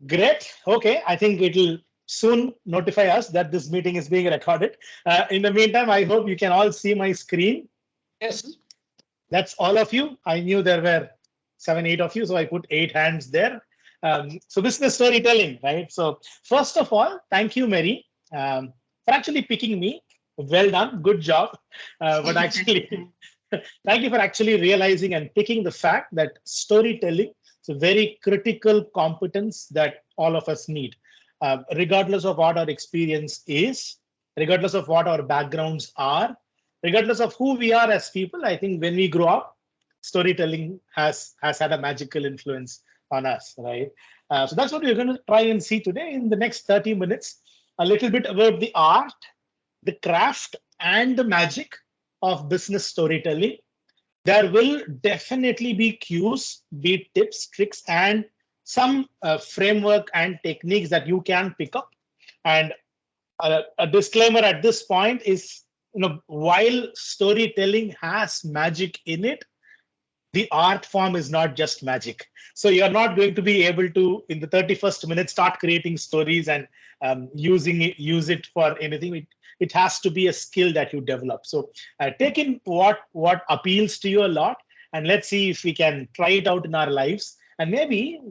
Great. Okay. I think it will soon notify us that this meeting is being recorded. In the meantime, I hope you can all see my screen. Yes. That's all of you. I knew there were 7, 8 of you, so I put 8 hands there. So business storytelling, right? So first of all, thank you, Mary, for actually picking me. Well done, good job. But actually, thank you for actually realizing and picking the fact that storytelling is a very critical competence that all of us need, regardless of what our experience is, regardless of what our backgrounds are, regardless of who we are as people. I think when we grow up, storytelling has had a magical influence on us, right? So that's what we're going to try and see today in the next 30 minutes. A little bit about the art, the craft, and the magic of business storytelling. There will definitely be cues, be tips, tricks, and some framework and techniques that you can pick up. And a disclaimer at this point is, while storytelling has magic in it, the art form is not just magic. So you're not going to be able to, in the 31st minute, start creating stories and use it for anything. It has to be a skill that you develop. So take in what appeals to you a lot, and let's see if we can try it out in our lives. And maybe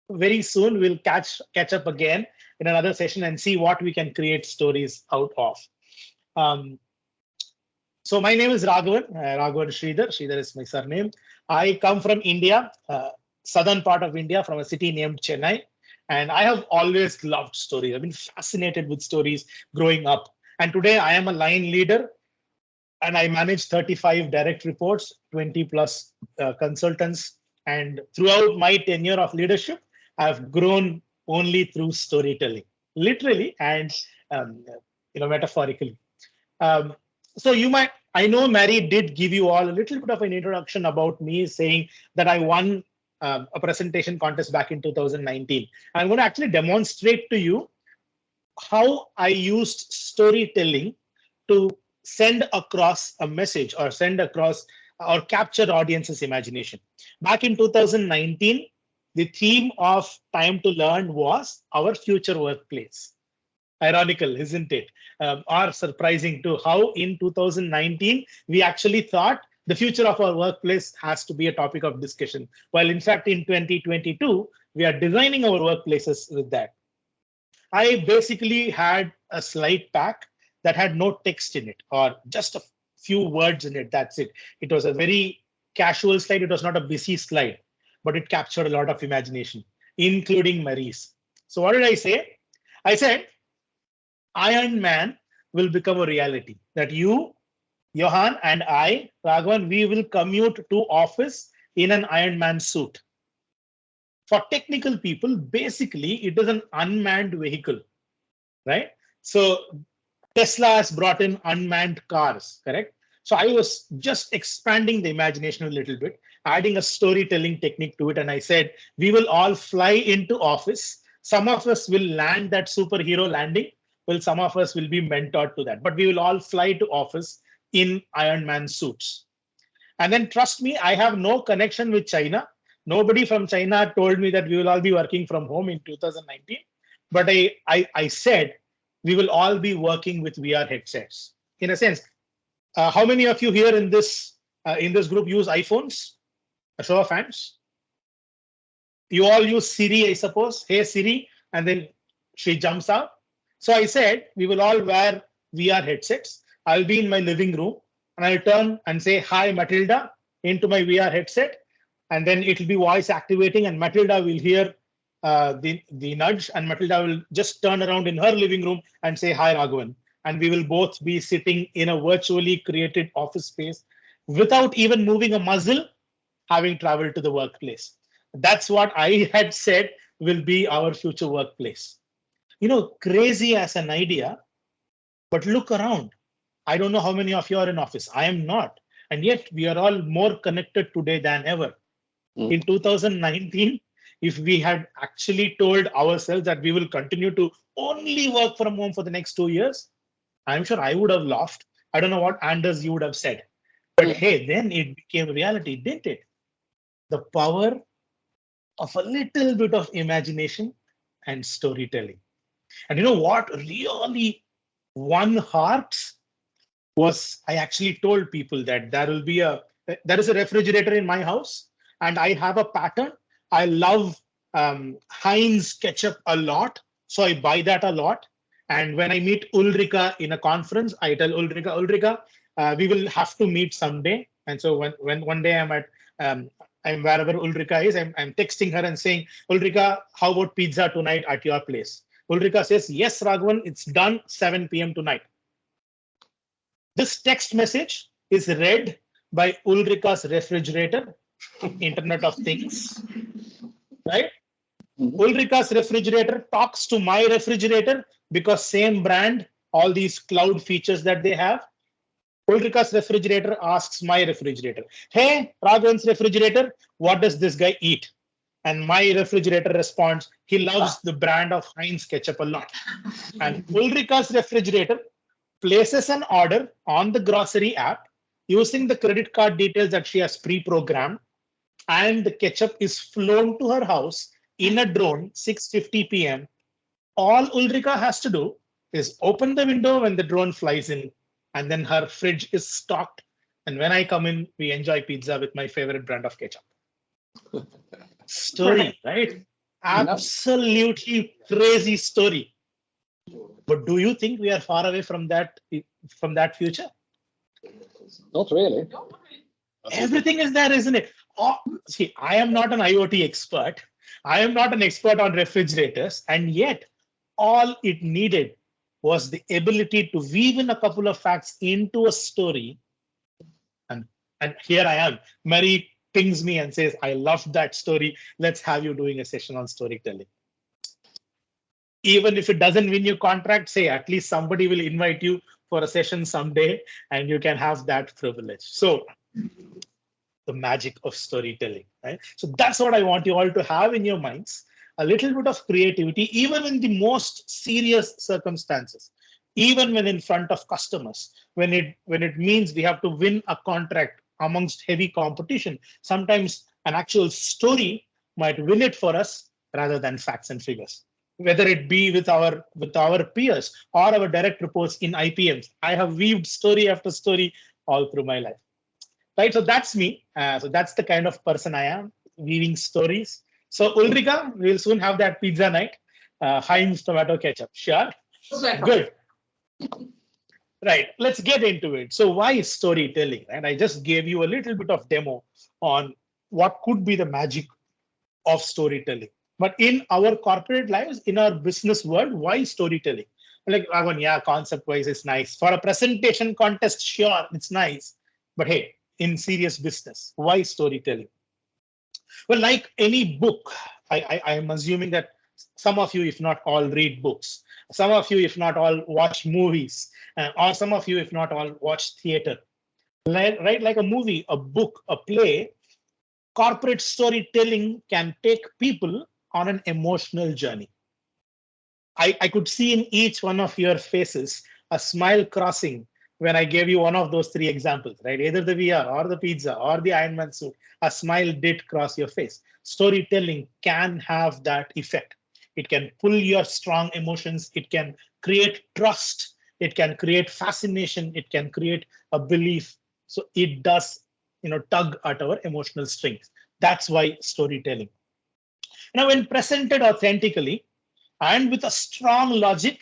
very soon we'll catch up again in another session and see what we can create stories out of. Um, so my name is Raghavan Sridhar. Sridhar is my surname. I come from India, southern part of India, from a city named Chennai. And I have always loved stories. I've been fascinated with stories growing up. And today I am a line leader and I manage 35 direct reports, 20 plus consultants. And throughout my tenure of leadership, I've grown only through storytelling, literally and metaphorically. Um, so I know Mary did give you all a little bit of an introduction about me, saying that I won a presentation contest back in 2019. I'm going to actually demonstrate to you how I used storytelling to send across a message or send across or capture audience's imagination. Back in 2019, the theme of Time to Learn was our future workplace. Ironical, isn't it? Or surprising too, how in 2019 we actually thought the future of our workplace has to be a topic of discussion, while in fact in 2022 we are designing our workplaces with that. I basically had a slide pack that had no text in it or just a few words in it. That's it. It was a very casual slide. It was not a busy slide, but it captured a lot of imagination, including Marie's. So what did I say? I said, Iron Man will become a reality. That you, Johan, and I, Raghavan, we will commute to office in an Iron Man suit. For technical people, basically, it is an unmanned vehicle, right? So Tesla has brought in unmanned cars, correct? So I was just expanding the imagination a little bit, adding a storytelling technique to it. And I said, we will all fly into office. Some of us will land that superhero landing. Well, some of us will be mentored to that, but we will all fly to office in Iron Man suits. And then trust me, I have no connection with China. Nobody from China told me that we will all be working from home in 2019. But I said we will all be working with VR headsets. In a sense, how many of you here in this group use iPhones? A show of hands. You all use Siri, I suppose. Hey Siri, and then she jumps out. So I said we will all wear VR headsets. I'll be in my living room and I'll turn and say hi Matilda into my VR headset, and then it will be voice activating, and Matilda will hear the nudge, and Matilda will just turn around in her living room and say hi Raghavan, and we will both be sitting in a virtually created office space without even moving a muscle, having traveled to the workplace. That's what I had said will be our future workplace. Crazy as an idea, but look around. I don't know how many of you are in office. I am not. And yet we are all more connected today than ever. Mm. In 2019, if we had actually told ourselves that we will continue to only work from home for the next 2 years, I'm sure I would have laughed. I don't know what Anders you would have said. But hey, then it became reality, didn't it? The power of a little bit of imagination and storytelling. And you know what really won hearts was I actually told people that there is a refrigerator in my house, and I have a pattern. I love Heinz ketchup a lot, so I buy that a lot. And when I meet Ulrika in a conference, I tell Ulrika, we will have to meet someday. And so when one day um, I'm wherever Ulrika is, I'm texting her and saying, Ulrika, how about pizza tonight at your place? Ulrika says, yes, Raghavan, it's done 7 p.m. tonight. This text message is read by Ulrika's refrigerator, Internet of Things, right? Ulrika's refrigerator talks to my refrigerator because same brand, all these cloud features that they have. Ulrika's refrigerator asks my refrigerator, hey, Raghavan's refrigerator, what does this guy eat? And my refrigerator responds, he loves the brand of Heinz ketchup a lot. And Ulrika's refrigerator places an order on the grocery app using the credit card details that she has pre-programmed, and the ketchup is flown to her house in a drone 6:50 p.m. All Ulrika has to do is open the window when the drone flies in, and then her fridge is stocked. And when I come in, we enjoy pizza with my favorite brand of ketchup. Story, right? Absolutely crazy story. But do you think we are far away from that future? Not really. Everything is there, isn't it? Oh, see, I am not an IoT expert. I am not an expert on refrigerators, and yet all it needed was the ability to weave in a couple of facts into a story. And here I am. Mary pings me and says, I loved that story. Let's have you doing a session on storytelling. Even if it doesn't win you contract, say at least somebody will invite you for a session someday and you can have that privilege. So the magic of storytelling, right? So that's what I want you all to have in your minds. A little bit of creativity, even in the most serious circumstances, even when in front of customers, when it means we have to win a contract amongst heavy competition, sometimes an actual story might win it for us rather than facts and figures. Whether it be with our peers or our direct reports in IPMs, I have weaved story after story all through my life. Right, so that's me. So that's the kind of person I am, weaving stories. So Ulrika, we'll soon have that pizza night. Heinz tomato ketchup, sure. Good. Right, let's get into it. So why storytelling? And I just gave you a little bit of demo on what could be the magic of storytelling. But in our corporate lives, in our business world, why storytelling? Like, yeah, concept-wise, it's nice. For a presentation contest, sure, it's nice. But hey, in serious business, why storytelling? Well, like any book, I am assuming that some of you, if not all, read books. Some of you, if not all, watch movies. Or some of you, if not all, watch theater. Right, like a movie, a book, a play, corporate storytelling can take people on an emotional journey. I could see in each one of your faces a smile crossing when I gave you one of those three examples, right? Either the VR or the pizza or the Iron Man suit, a smile did cross your face. Storytelling can have that effect. It can pull your strong emotions. It can create trust. It can create fascination. It can create a belief. So it does, tug at our emotional strings. That's why storytelling. Now, when presented authentically and with a strong logic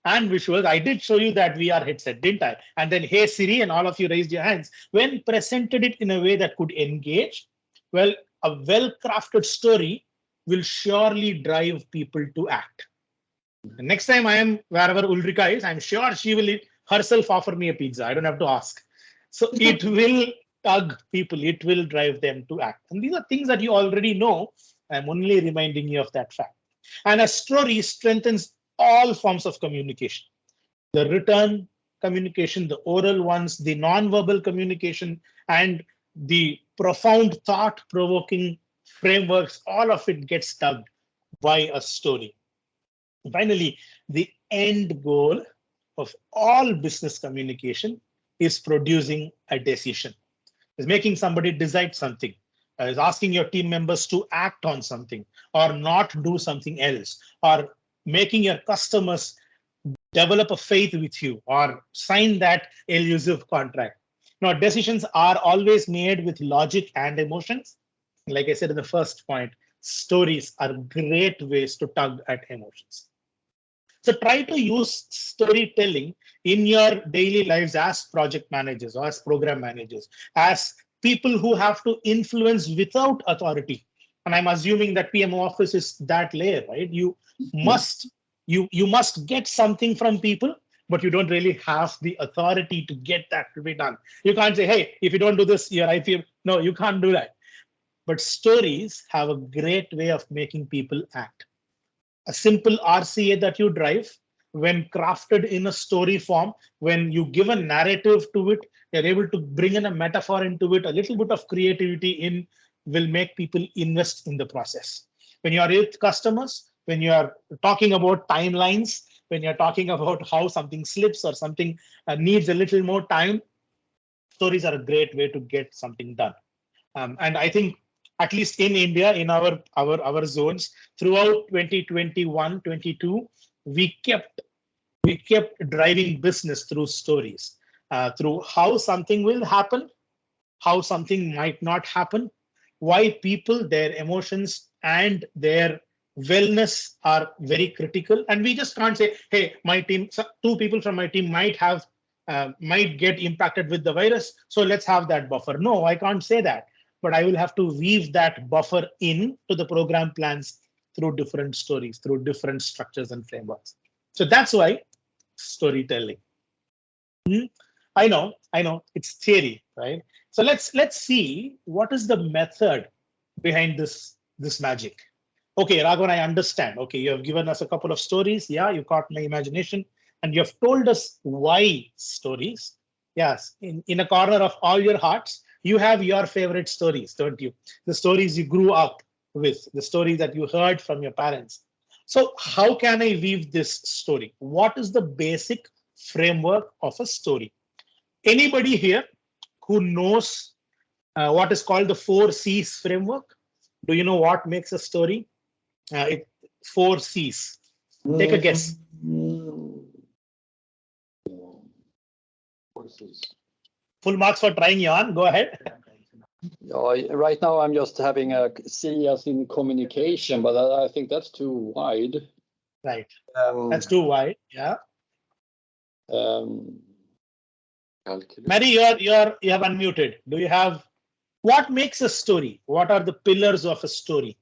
and visuals, I did show you that VR headset, didn't I? And then, hey Siri, and all of you raised your hands. When presented it in a way that could engage, well, a well-crafted story will surely drive people to act. The next time I am wherever Ulrika is, I'm sure she will herself offer me a pizza. I don't have to ask. So it will tug people. It will drive them to act. And these are things that you already know. I'm only reminding you of that fact. And a story strengthens all forms of communication. The written communication, the oral ones, the non-verbal communication, and the profound thought-provoking frameworks, all of it gets tugged by a story. Finally, the end goal of all business communication is producing a decision. Is making somebody decide something. is asking your team members to act on something or not do something else, or making your customers develop a faith with you or sign that elusive contract. Now, decisions are always made with logic and emotions. Like I said in the first point, stories are great ways to tug at emotions. So try to use storytelling in your daily lives as project managers or as program managers, as people who have to influence without authority. And I'm assuming that PMO office is that layer, right? You must get something from people, but you don't really have the authority to get that to be done. You can't say, hey, if you don't do this, your IPM. No, you can't do that. But stories have a great way of making people act. A simple RCA that you drive, when crafted in a story form, when you give a narrative to it, you're able to bring in a metaphor into it, a little bit of creativity in, will make people invest in the process. When you are with customers, when you are talking about timelines, when you're talking about how something slips or something needs a little more time, stories are a great way to get something done. And I think, at least in India, in our zones, throughout 2021, 22, we kept driving business through stories, through how something will happen, how something might not happen, why people, their emotions and their wellness are very critical. And we just can't say, hey, my team, two people from my team might get impacted with the virus, so let's have that buffer. No, I can't say that, but I will have to weave that buffer in to the program plans through different stories, through different structures and frameworks. So that's why storytelling. I know, it's theory, right? So let's see what is the method behind this magic. Okay, Raghavan, I understand. Okay, you have given us a couple of stories. Yeah, you caught my imagination, and you have told us why stories. Yes, in a corner of all your hearts, you have your favorite stories, don't you? The stories you grew up with, the stories that you heard from your parents. So how can I weave this story? What is the basic framework of a story? Anybody here who knows what is called the 4 C's framework? Do you know what makes a story? 4 C's. Take a guess. Full marks for trying, Jan. Go ahead. Right now, I'm just having a C as in communication, but I think that's too wide. Right. That's too wide. Yeah. Mary, you have unmuted. Do you have, what makes a story? What are the pillars of a story?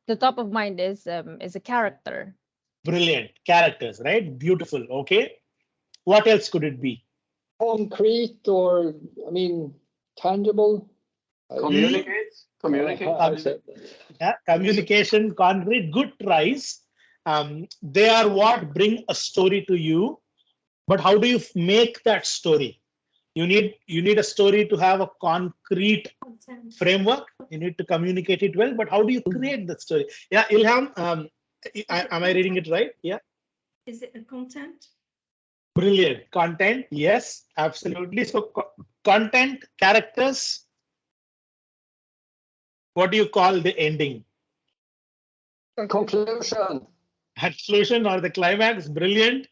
The top of mind is a character. Brilliant. Characters, right? Beautiful. Okay. What else could it be? Concrete, or I mean, tangible. Communicate. Yeah, communication, concrete, good tries. They are what bring a story to you. But how do you make that story? You need a story to have a concrete framework. You need to communicate it well. But how do you create the story? Yeah, Ilham, am I reading it right? Yeah. Is it a content? Brilliant. Content. Yes, absolutely. So content, characters. What do you call the ending? Conclusion. Conclusion or the climax. Brilliant.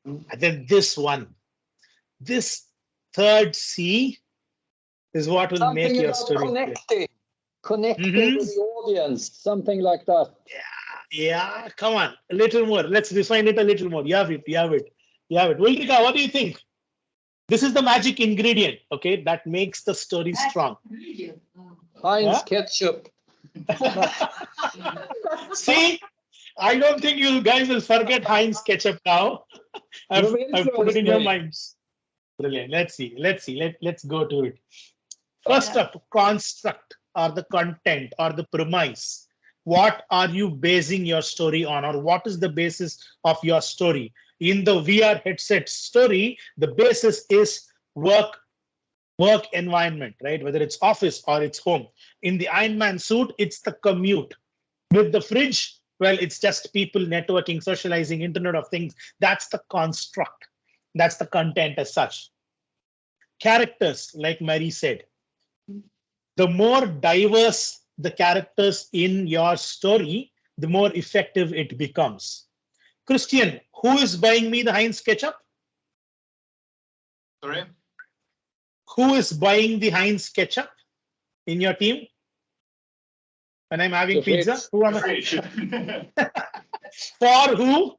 And then this 3rd C is what will Something make your about story connecting with the audience, something like that. Yeah, come on, a little more. Let's define it a little more. You have it. Ulrika, what do you think? This is the magic ingredient, okay, that makes the story strong. Heinz ketchup. See, I don't think you guys will forget Heinz ketchup now. I've put it in your minds. Brilliant. Let's see. Let's go to it. First up, construct or the content or the premise. What are you basing your story on, or what is the basis of your story? In the VR headset story, the basis is work environment, right? Whether it's office or it's home. In the Iron Man suit, it's the commute. With the fridge, well, it's just people networking, socializing, Internet of Things. That's the construct. That's the content as such. Characters, like Mary said. the more diverse the characters in your story, the more effective it becomes. Christian, who is buying me the Heinz ketchup? Sorry? Who is buying the Heinz ketchup in your team? When I'm having The pizza, fridge. who am I? For who?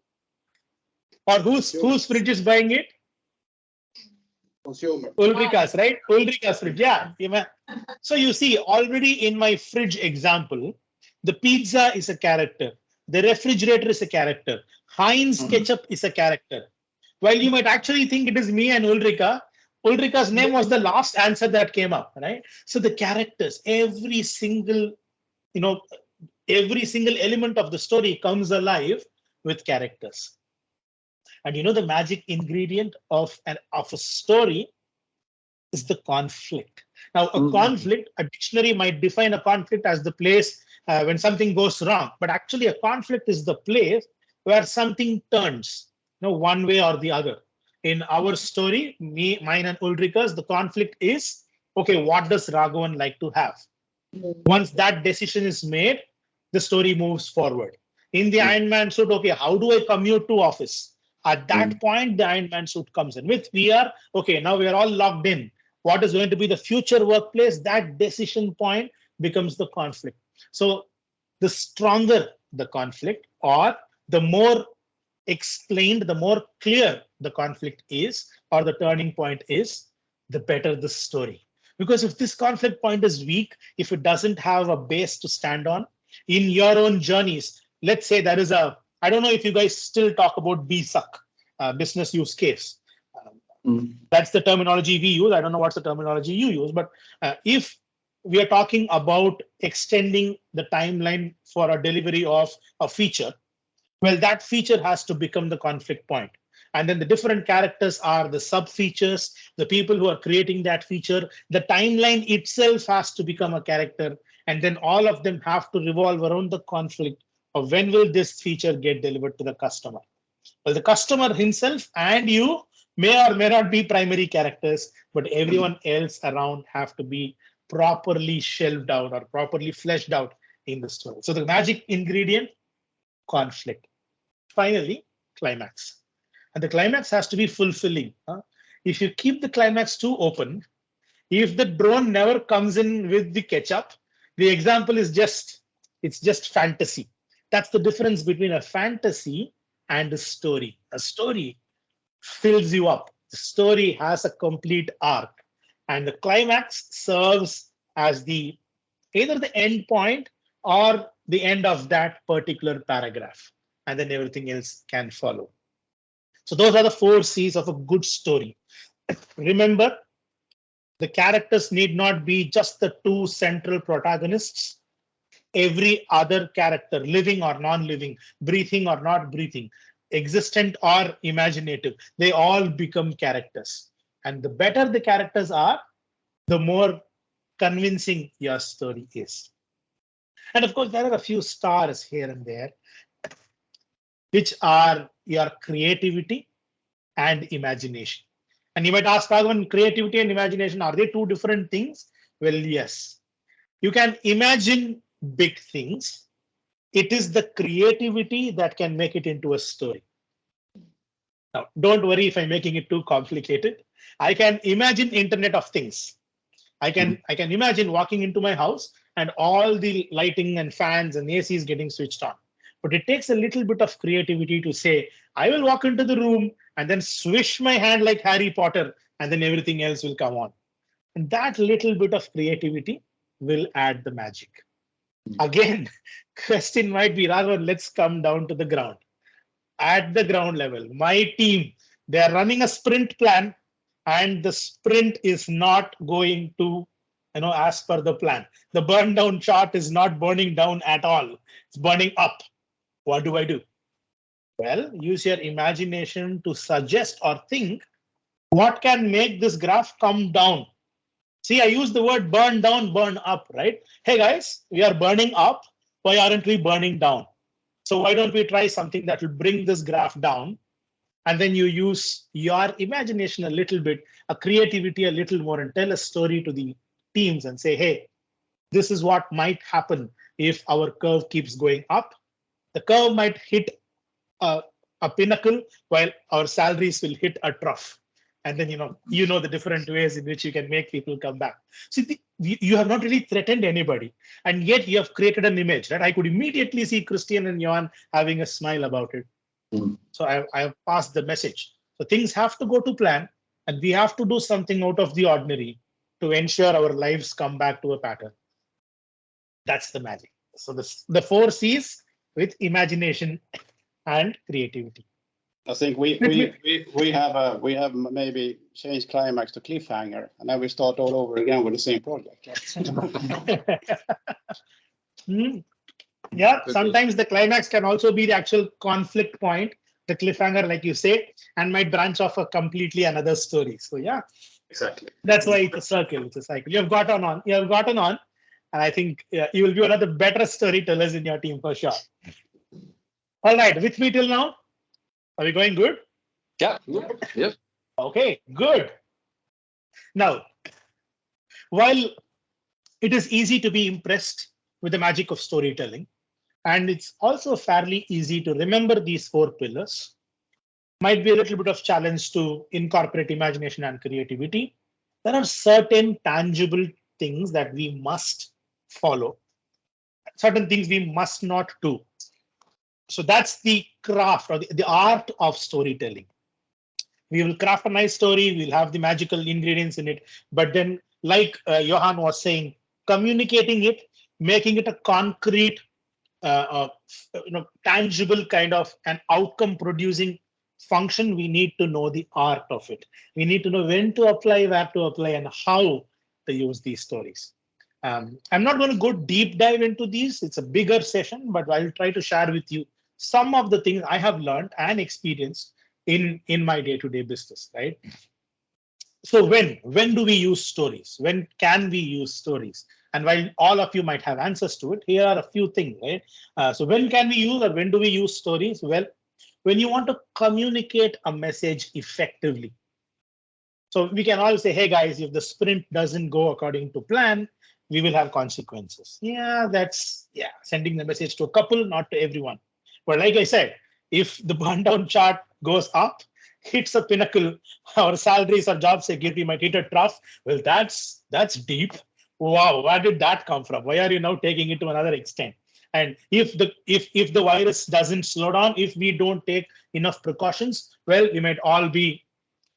Or whose fridge is buying it? Consumer. Ulrika's, right? Ulrika's fridge. Yeah. So you see, already in my fridge example, the pizza is a character. The refrigerator is a character. Heinz ketchup is a character. While you might actually think it is me and Ulrika, Ulrika's name was the last answer that came up, right? So the characters, every single element of the story comes alive with characters. And the magic ingredient of a story is the conflict. Now, a conflict, a dictionary might define a conflict as the place when something goes wrong, but actually a conflict is the place where something turns, one way or the other. In our story, mine and Ulrika's, the conflict is, okay, what does Raghavan like to have? Once that decision is made, the story moves forward. In the Iron Man suit, okay, how do I commute to office? At that point, the Iron Man suit comes in. With VR, okay, now we are all locked in. What is going to be the future workplace? That decision point becomes the conflict. So the stronger the conflict, or the more explained, the more clear the conflict is, or the turning point is, the better the story. Because if this conflict point is weak, if it doesn't have a base to stand on, in your own journeys, let's say there is I don't know if you guys still talk about BSUC, business use case. That's the terminology we use. I don't know what's the terminology you use, but if we are talking about extending the timeline for a delivery of a feature, well, that feature has to become the conflict point. And then the different characters are the sub features, the people who are creating that feature. The timeline itself has to become a character. And then all of them have to revolve around the conflict of when will this feature get delivered to the customer. Well, the customer himself and you may or may not be primary characters, but everyone else around have to be properly shelved out or properly fleshed out in the story. So the magic ingredient, conflict. Finally, climax. And the climax has to be fulfilling. If you keep the climax too open, if the drone never comes in with the ketchup, the example is it's just fantasy. That's the difference between a fantasy and a story. A story fills you up. The story has a complete arc, and the climax serves as either the end point or the end of that particular paragraph, and then everything else can follow. So those are the 4 C's of a good story. Remember, the characters need not be just the 2 central protagonists. Every other character, living or non-living, breathing or not breathing, existent or imaginative, they all become characters. And the better the characters are, the more convincing your story is. And of course, there are a few stars here and there, which are your creativity and imagination. And you might ask, Raghavan, creativity and imagination, are they 2 different things? Well, yes. You can imagine big things. It is the creativity that can make it into a story. Now, don't worry if I'm making it too complicated. I can imagine Internet of Things. I can imagine walking into my house and all the lighting and fans and ACs getting switched on. But it takes a little bit of creativity to say, I will walk into the room and then swish my hand like Harry Potter, and then everything else will come on. And that little bit of creativity will add the magic. Again, question might be, Raghavan, let's come down to the ground. At the ground level, my team, they are running a sprint plan, and the sprint is not going to, as per the plan. The burn down chart is not burning down at all. It's burning up. What do I do? Well, use your imagination to suggest or think what can make this graph come down. See, I use the word burn down, burn up, right? Hey guys, we are burning up. Why aren't we burning down? So why don't we try something that will bring this graph down? And then you use your imagination a little bit, a creativity a little more, and tell a story to the teams and say, hey, This is what might happen if our curve keeps going up. The curve might hit a pinnacle while our salaries will hit a trough. And then, you know the different ways in which you can make people come back. See, you have not really threatened anybody, and yet you have created an image, right? I could immediately see Christian and Johan having a smile about it. So I have passed the message. So things have to go to plan, and we have to do something out of the ordinary to ensure our lives come back to a pattern. That's the magic. So the 4 C's with imagination and creativity. I think we have maybe changed climax to cliffhanger, and then we start all over again with the same project. Yeah, sometimes the climax can also be the actual conflict point, the cliffhanger, like you say, and might branch off a completely another story. So yeah, Exactly. that's why it's a circle, it's a cycle. You have gotten on, and I think you will be one of the better storytellers in your team for sure. All right, with me till now. Are we going good? Yeah. Yes. Okay, good. Now, while it is easy to be impressed with the magic of storytelling, and it's also fairly easy to remember these 4 pillars, might be a little bit of challenge to incorporate imagination and creativity. There are certain tangible things that we must follow, certain things we must not do. So that's the craft or the art of storytelling. We will craft a nice story, we'll have the magical ingredients in it, but then, like Johan was saying, communicating it, making it a concrete, tangible kind of an outcome producing function, we need to know the art of it. We need to know when to apply, where to apply, and how to use these stories. I'm not going to go deep dive into these. It's a bigger session, but I'll try to share with you some of the things I have learned and experienced in my day-to-day business, right? So when do we use stories? When can we use stories? And while all of you might have answers to it, here are a few things, right? So when can we use or when do we use stories? Well, when you want to communicate a message effectively. So we can all say, hey guys, if the sprint doesn't go according to plan, we will have consequences. Yeah, sending the message to a couple, not to everyone. But like I said, if the burn down chart goes up, hits a pinnacle, our salaries or job security might hit a trough. Well, that's deep. Wow, where did that come from? Why are you now taking it to another extent? And if the virus doesn't slow down, if we don't take enough precautions, well, we might all be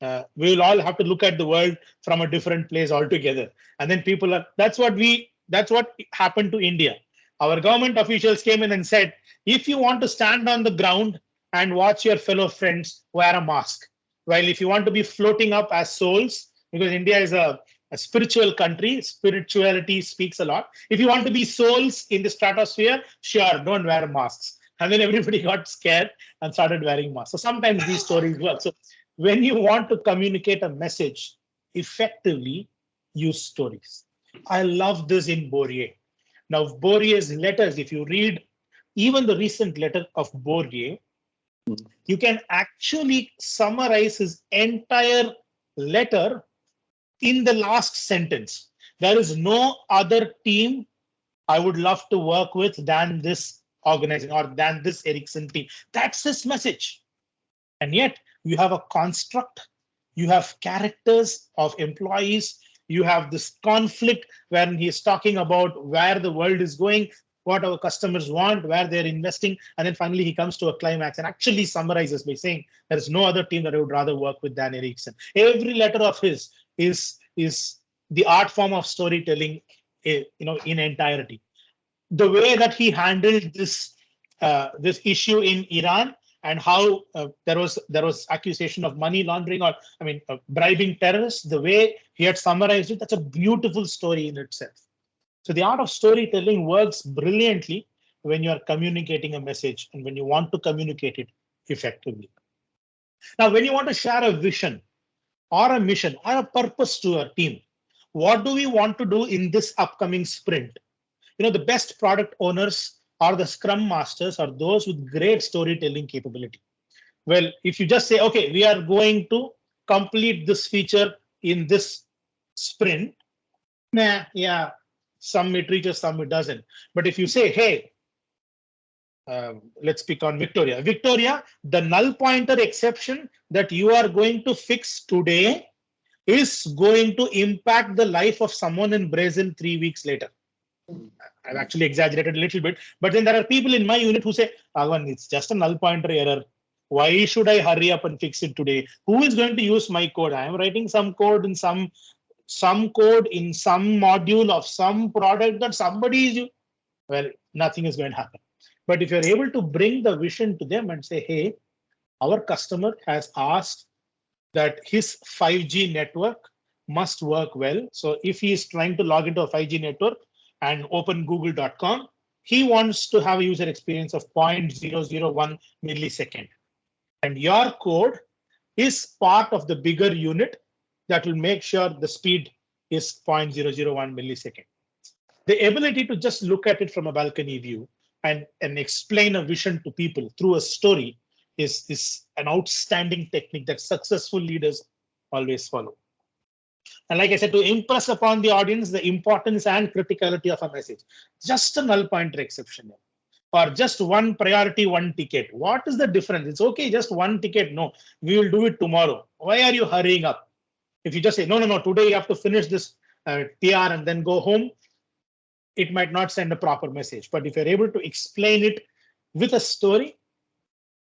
we will all have to look at the world from a different place altogether. And then that's what happened to India. Our government officials came in and said, if you want to stand on the ground and watch your fellow friends, wear a mask. While if you want to be floating up as souls, because India is a spiritual country, spirituality speaks a lot. If you want to be souls in the stratosphere, sure, don't wear masks. And then everybody got scared and started wearing masks. So sometimes these stories work. So when you want to communicate a message effectively, use stories. I love this in Bourdieu. Now, Bourdieu's letters, if you read even the recent letter of Bourdieu, you can actually summarize his entire letter in the last sentence. There is no other team I would love to work with than this organization or than this Ericsson team. That's his message. And yet you have a construct, you have characters of employees, you have this conflict when he's talking about where the world is going, what our customers want, where they're investing, and then finally he comes to a climax and actually summarizes by saying there is no other team that I would rather work with than Ericsson. Every letter of his is the art form of storytelling, in entirety. The way that he handled this issue in Iran and how there was accusation of money laundering or bribing terrorists, the way he had summarized it, that's a beautiful story in itself. So the art of storytelling works brilliantly when you're communicating a message and when you want to communicate it effectively. Now, when you want to share a vision or a mission or a purpose to your team, what do we want to do in this upcoming sprint? The best product owners or the scrum masters are those with great storytelling capability. Well, if you just say, okay, we are going to complete this feature in this sprint, Some it reaches, some it doesn't. But if you say, hey, let's pick on Victoria. Victoria, the null pointer exception that you are going to fix today is going to impact the life of someone in Brazil 3 weeks later. I've actually exaggerated a little bit, but then there are people in my unit who say, Agwan, it's just a null pointer error. Why should I hurry up and fix it today? Who is going to use my code? I am writing some code in some code in some module of some product that somebody is. Well, nothing is going to happen. But if you're able to bring the vision to them and say, hey, our customer has asked that his 5G network must work well. So if he is trying to log into a 5G network and open google.com, he wants to have a user experience of 0.001 millisecond. And your code is part of the bigger unit that will make sure the speed is 0.001 millisecond. The ability to just look at it from a balcony view and explain a vision to people through a story is an outstanding technique that successful leaders always follow. And like I said, to impress upon the audience the importance and criticality of a message, just a null pointer exception or just one priority, one ticket. What is the difference? It's okay, just one ticket. No, we will do it tomorrow. Why are you hurrying up? If you just say, no, today you have to finish this PR and then go home, it might not send a proper message. But if you're able to explain it with a story,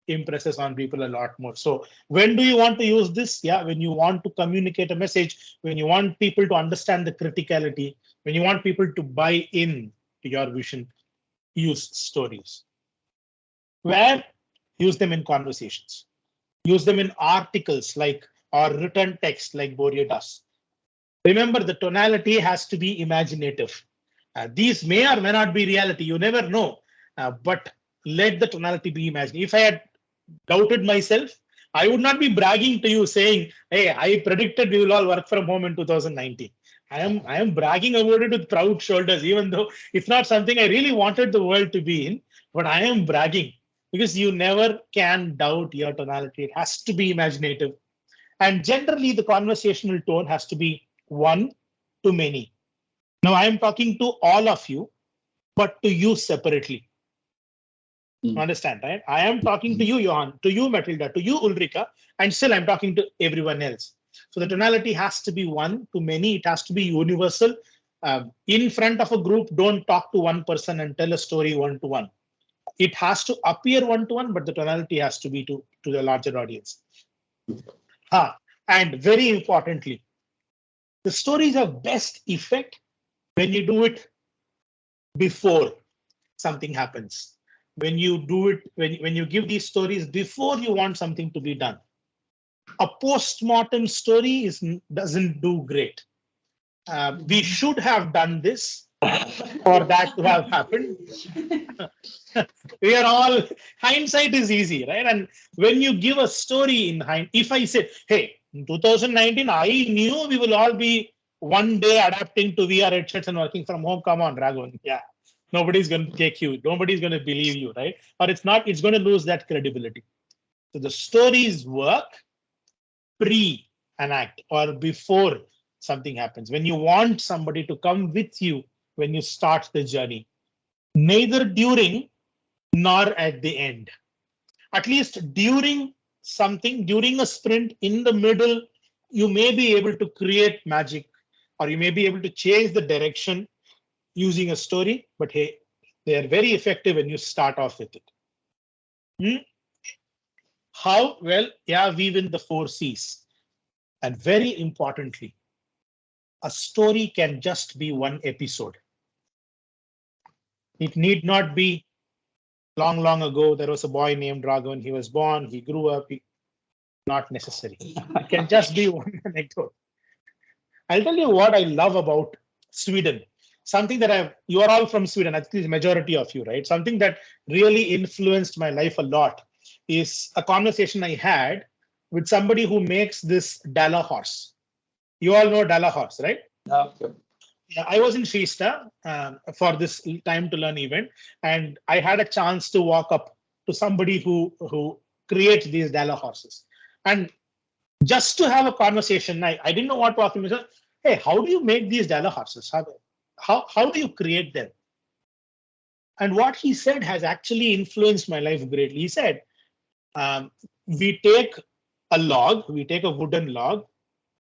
impresses on people a lot more. So when do you want to use this? Yeah, when you want to communicate a message, when you want people to understand the criticality, when you want people to buy in to your vision, use stories. Where? Use them in conversations. Use them in articles or written text like Boria does. Remember, the tonality has to be imaginative. These may or may not be reality. You never know. But let the tonality be imaginative. If I had doubted myself, I would not be bragging to you saying, hey, I predicted we will all work from home in 2019. I am bragging about it with proud shoulders, even though it's not something I really wanted the world to be in, but I am bragging because you never can doubt your tonality. It has to be imaginative. And generally, the conversational tone has to be one to many. Now, I am talking to all of you, but to you separately. Understand, right? I am talking to you, Johan, to you, Matilda, to you, Ulrika, and still I'm talking to everyone else. So the tonality has to be one to many. It has to be universal. In front of a group, don't talk to one person and tell a story one-to-one. It has to appear one-to-one, but the tonality has to be to the larger audience. And very importantly, the stories have best effect when you do it before something happens. When you do it, when you give these stories before you want something to be done. A post-mortem story doesn't do great. We should have done this for that to have happened. We are all, hindsight is easy, right? And when you give a story in hindsight, if I say, hey, in 2019, I knew we will all be one day adapting to VR headsets and working from home. Come on, Raghavan. Yeah. Nobody's going to take you. Nobody's going to believe you, right? Or it's not, it's going to lose that credibility. So the stories work pre an act or before something happens. When you want somebody to come with you when you start the journey, neither during nor at the end. At least during something, during a sprint in the middle, you may be able to create magic or you may be able to change the direction using a story, but hey, they are very effective when you start off with it. How? Well, yeah, we win the 4 C's. And very importantly, a story can just be one episode. It need not be long ago, there was a boy named Raghavan. He was born, he grew up. Not necessary. It can just be one anecdote. I'll tell you what I love about Sweden. Something that you are all from Sweden, at least majority of you, right? Something that really influenced my life a lot is a conversation I had with somebody who makes this Dala horse. You all know Dala horse, right? Yeah, I was in Shista for this time to learn event, and I had a chance to walk up to somebody who creates these Dala horses. And just to have a conversation, I didn't know what to ask him. Hey, how do you make these Dala horses? how do you create them? And what he said has actually influenced my life greatly. He said, we take a wooden log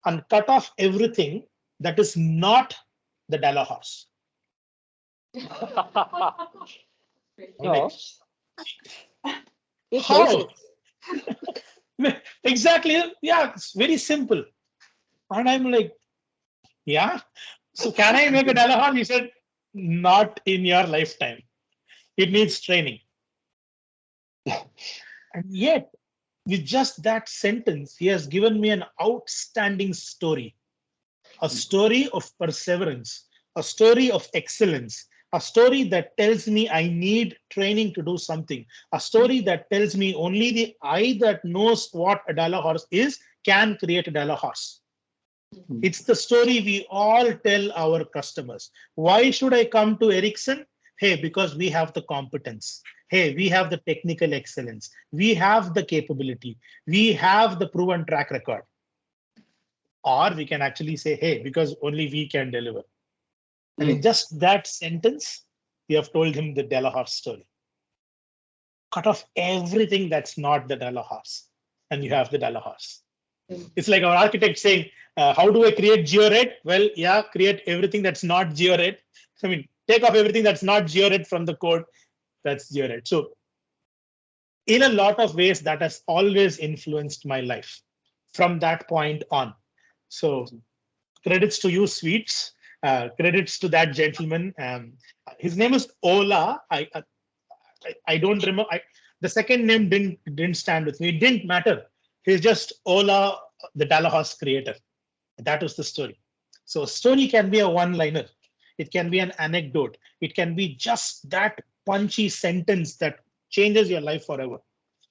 and cut off everything that is not the Dalla horse. No. It How? makes Exactly. Yeah, it's very simple. And I'm like, yeah. So can I make a Dalla horse? He said, not in your lifetime. It needs training. And yet, with just that sentence, he has given me an outstanding story, a story of perseverance, a story of excellence, a story that tells me I need training to do something, a story that tells me only the eye that knows what a Dalla horse is can create a Dalla horse. It's the story we all tell our customers. Why should I come to Ericsson? Hey, because we have the competence. Hey, we have the technical excellence. We have the capability. We have the proven track record. Or we can actually say, hey, because only we can deliver. And in just that sentence, we have told him the Dalla horse story. Cut off everything that's not the Dalla horse, and you have the Dalla horse. It's like our architect saying, how do I create GeoRed? Well, yeah, create everything that's not GeoRed. I mean, take off everything that's not GeoRed from the code. That's GeoRed. So in a lot of ways, that has always influenced my life from that point on. So credits to you, Sweets. Credits to that gentleman. His name is Ola. I don't remember. The second name didn't stand with me. It didn't matter. He's just Ola, the Dalla horse creator. That was the story. So a story can be a one-liner. It can be an anecdote. It can be just that punchy sentence that changes your life forever.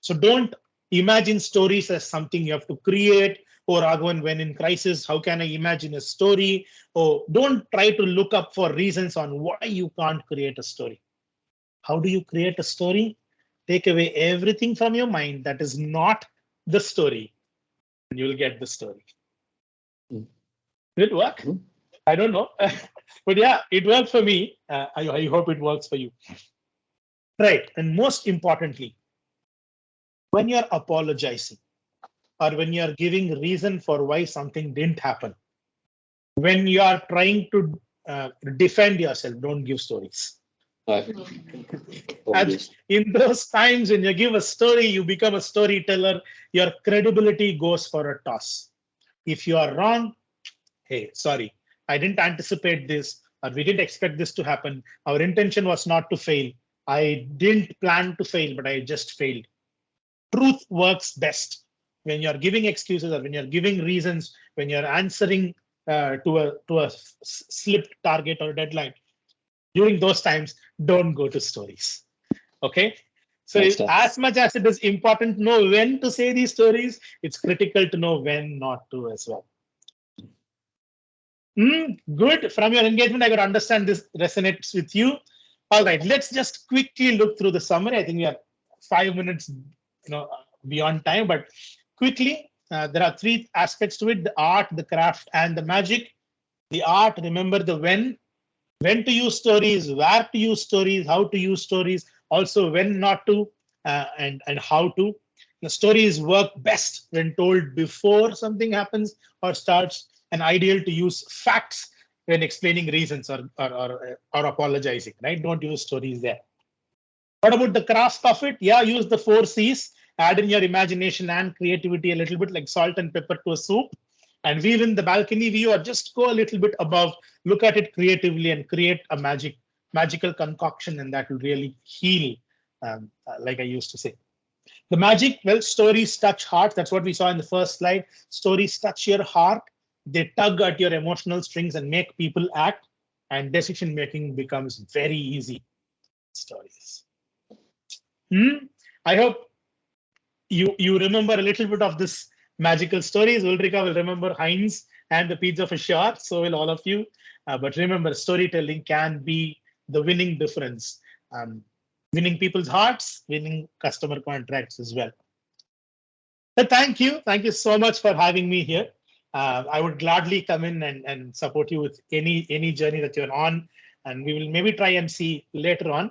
So don't imagine stories as something you have to create. Or Raghavan, when in crisis, how can I imagine a story? Or don't try to look up for reasons on why you can't create a story. How do you create a story? Take away everything from your mind that is not the story, and you'll get the story. Did it work? I don't know. But yeah, it worked for me. I hope it works for you. Right. And most importantly, when you're apologizing or when you're giving reason for why something didn't happen, when you are trying to defend yourself, don't give stories. And in those times when you give a story, you become a storyteller, your credibility goes for a toss. If you are wrong, hey, sorry, I didn't anticipate this, or we didn't expect this to happen. Our intention was not to fail. I didn't plan to fail, but I just failed. Truth works best when you're giving excuses or when you're giving reasons, when you're answering to a slipped target or deadline. During those times, don't go to stories. Okay. So as much as it is important to know when to say these stories, it's critical to know when not to as well. Good. From your engagement, I could understand this resonates with you. All right, let's just quickly look through the summary. I think we are 5 minutes, beyond time, but quickly, there are 3 aspects to it: the art, the craft, and the magic. The art, remember the when to use stories, where to use stories, how to use stories, also when not to, and how to. The stories work best when told before something happens or starts, and ideal to use facts when explaining reasons or apologizing, right? Don't use stories there. What about the craft of it? Yeah, use the 4 C's, add in your imagination and creativity a little bit, like salt and pepper to a soup, and weave in the balcony view or just go a little bit above, look at it creatively and create a magical concoction, and that will really heal, like I used to say. The magic, well, stories touch heart. That's what we saw in the first slide. Stories touch your heart. They tug at your emotional strings and make people act, and decision making becomes very easy. Stories. I hope you remember a little bit of this magical stories. Ulrika will remember Heinz and the pizza for sure. So will all of you. But remember, storytelling can be the winning difference. Winning people's hearts, winning customer contracts as well. But thank you so much for having me here. I would gladly come in and support you with any journey that you're on. And we will maybe try and see later on.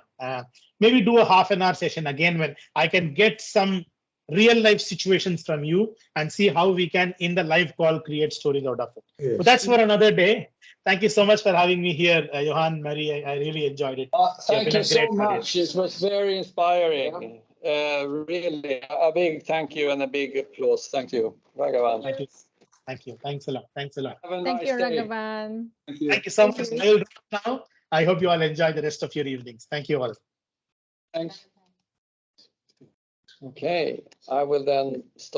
Maybe do a half-an-hour session again when I can get some real life situations from you and see how we can, in the live call, create stories out of it. Yes. But that's for another day. Thank you so much for having me here, Johan, Mary. I really enjoyed it. Thank been you a so great much. It was very inspiring. Really, a big thank you and a big applause. Thank you, Raghavan. Thank you. Thank you. Thanks a lot. Thanks a lot. Have a Thank nice you, day. Raghavan. Thank you. Thank you so much. I will drop now. I hope you all enjoy the rest of your evenings. Thank you all. Thanks. Okay, I will then stop.